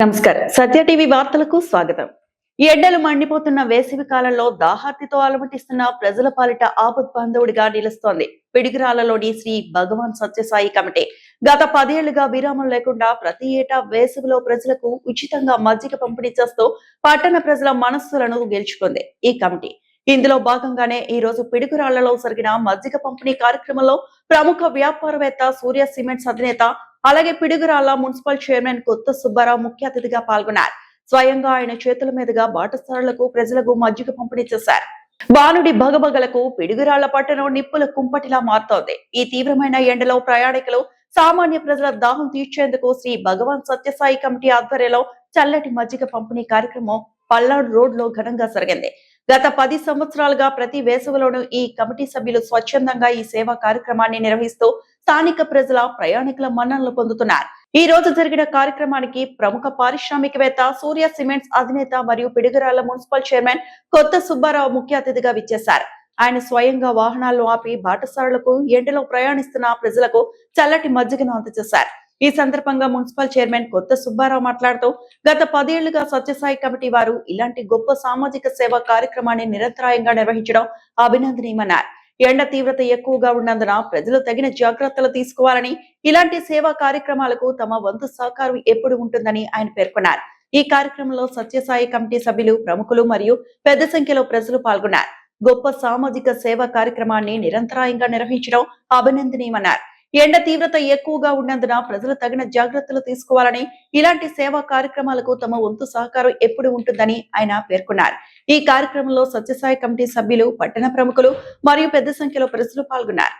నమస్కారం. సత్య టీవీ వార్తలకు స్వాగతం. ఈ ఎండలు మండిపోతున్న వేసవి కాలంలో దాహార్తితో అలమటిస్తున్న ప్రజల పాలిట ఆపద్బాంధవుడిగా నిలుస్తోంది పిడుగురాళ్లలోని శ్రీ భగవాన్ సత్యసాయి కమిటీ. గత 10 ఏళ్లుగా విరామం లేకుండా ప్రతి ఏటా వేసవిలో ప్రజలకు ఉచితంగా మజ్జిగ పంపిణీ చేస్తూ పట్టణ ప్రజల మనస్సులను గెలుచుకుంది ఈ కమిటీ. ఇందులో భాగంగానే ఈ రోజు పిడుగురాళ్లలో జరిగిన మజ్జిగ పంపిణీ కార్యక్రమంలో ప్రముఖ వ్యాపారవేత్త సూర్య సిమెంట్స్ అధినేత అలాగే పిడుగురాళ్ల మున్సిపల్ చైర్మన్ కొత్త సుబ్బారావు ముఖ్య అతిథిగా పాల్గొన్నారు. స్వయంగా ఆయన చేతుల మీదుగా బాటసారులకు ప్రజలకు మజ్జిగ పంపిణీ చేశారు. వానుడి భగభగలకు పిడుగురాళ్ల పట్టణం నిప్పుల కుంపటిలా మారుతోంది. ఈ తీవ్రమైన ఎండలో ప్రయాణికులు సామాన్య ప్రజల దాహం తీర్చేందుకు శ్రీ భగవాన్ సత్యసాయి కమిటీ ఆధ్వర్యంలో చల్లటి మజ్జిగ పంపిణీ కార్యక్రమం పల్నాడు రోడ్ లో ఘనంగా జరిగింది. గత 10 సంవత్సరాలుగా ప్రతి వేసవిలోనూ ఈ కమిటీ సభ్యులు స్వచ్ఛందంగా ఈ సేవా కార్యక్రమాన్ని నిర్వహిస్తూ స్థానిక ప్రజల ప్రయాణికుల మన్ననలు పొందుతున్నారు. ఈ రోజు జరిగిన కార్యక్రమానికి ప్రముఖ పారిశ్రామికవేత్త సూర్య సిమెంట్స్ అధినేత మరియు పిడుగురాళ్ల మున్సిపల్ చైర్మన్ కొత్త సుబ్బారావు ముఖ్య అతిథిగా విచ్చేశారు. ఆయన స్వయంగా వాహనాలను ఆపి బాటసారులకు ఎండలో ప్రయాణిస్తున్న ప్రజలకు చల్లటి మజ్జిగను అందజేశారు. ఈ సందర్భంగా మున్సిపల్ చైర్మన్ కొత్త సుబ్బారావు మాట్లాడుతూ గత 10 ఏళ్లుగా సత్యసాయి కమిటీ వారు ఇలాంటి గొప్ప సామాజిక సేవా కార్యక్రమాన్ని నిరంతరాయంగా నిర్వహించడం అభినందనీయమన్నారు. ఎండ తీవ్రత ఎక్కువగా ఉన్నందున ప్రజలు తగిన జాగ్రత్తలు తీసుకోవాలని, ఇలాంటి సేవా కార్యక్రమాలకు తమ వంతు సహకారం ఎప్పుడు ఉంటుందని ఆయన పేర్కొన్నారు. ఈ కార్యక్రమంలో సత్యసాయి కమిటీ సభ్యులు, ప్రముఖులు మరియు పెద్ద సంఖ్యలో ప్రజలు పాల్గొన్నారు. గొప్ప సామాజిక సేవా కార్యక్రమాన్ని నిరంతరాయంగా నిర్వహించడం అభినందనీయమన్నారు. ఎండ తీవ్రత ఎక్కువగా ఉన్నందున ప్రజలు తగిన జాగ్రత్తలు తీసుకోవాలని, ఇలాంటి సేవా కార్యక్రమాలకు తమ వంతు సహకారం ఎప్పుడు ఉంటుందని ఆయన పేర్కొన్నారు. ఈ కార్యక్రమంలో సత్యసాయి కమిటీ సభ్యులు, పట్టణ ప్రముఖులు మరియు పెద్ద సంఖ్యలో ప్రజలు పాల్గొన్నారు.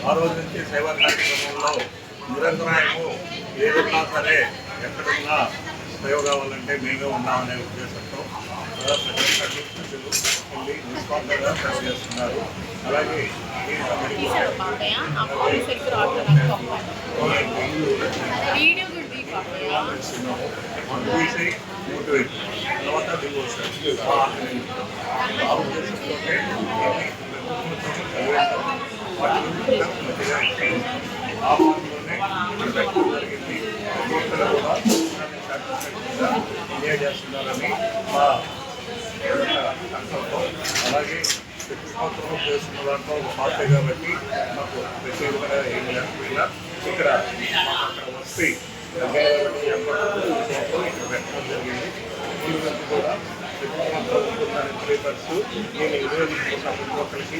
ఆ రోజు నుంచి సేవా కార్యక్రమంలో నిరంతరాయము ఏదన్నా సరే ఎక్కడున్నా సేవ కావాలంటే మేమే ఉన్నామనే ఉద్దేశంతో ప్రజలు వెళ్ళి నిస్వార్థంగా సేవ చేస్తున్నారు. అలాగే మోటివేట్ తర్వాత డివోషన్ ఆ ఉద్దేశంతోనే చేస్తున్నారని మా అలాగే ప్రతి సంవత్సరం చేస్తున్న దాంట్లో ఒక పార్టీ కాబట్టి మాకు ప్రత్యేకమైన ఏమి లేకపోయినా ఇక్కడ వస్తే ఇక్కడ పెట్టడం జరిగింది. ముందు నుంచి కూడా ప్రతి సంవత్సరం ఉంటున్న 3% నేను 20 ప్రతి ఒక్కరికి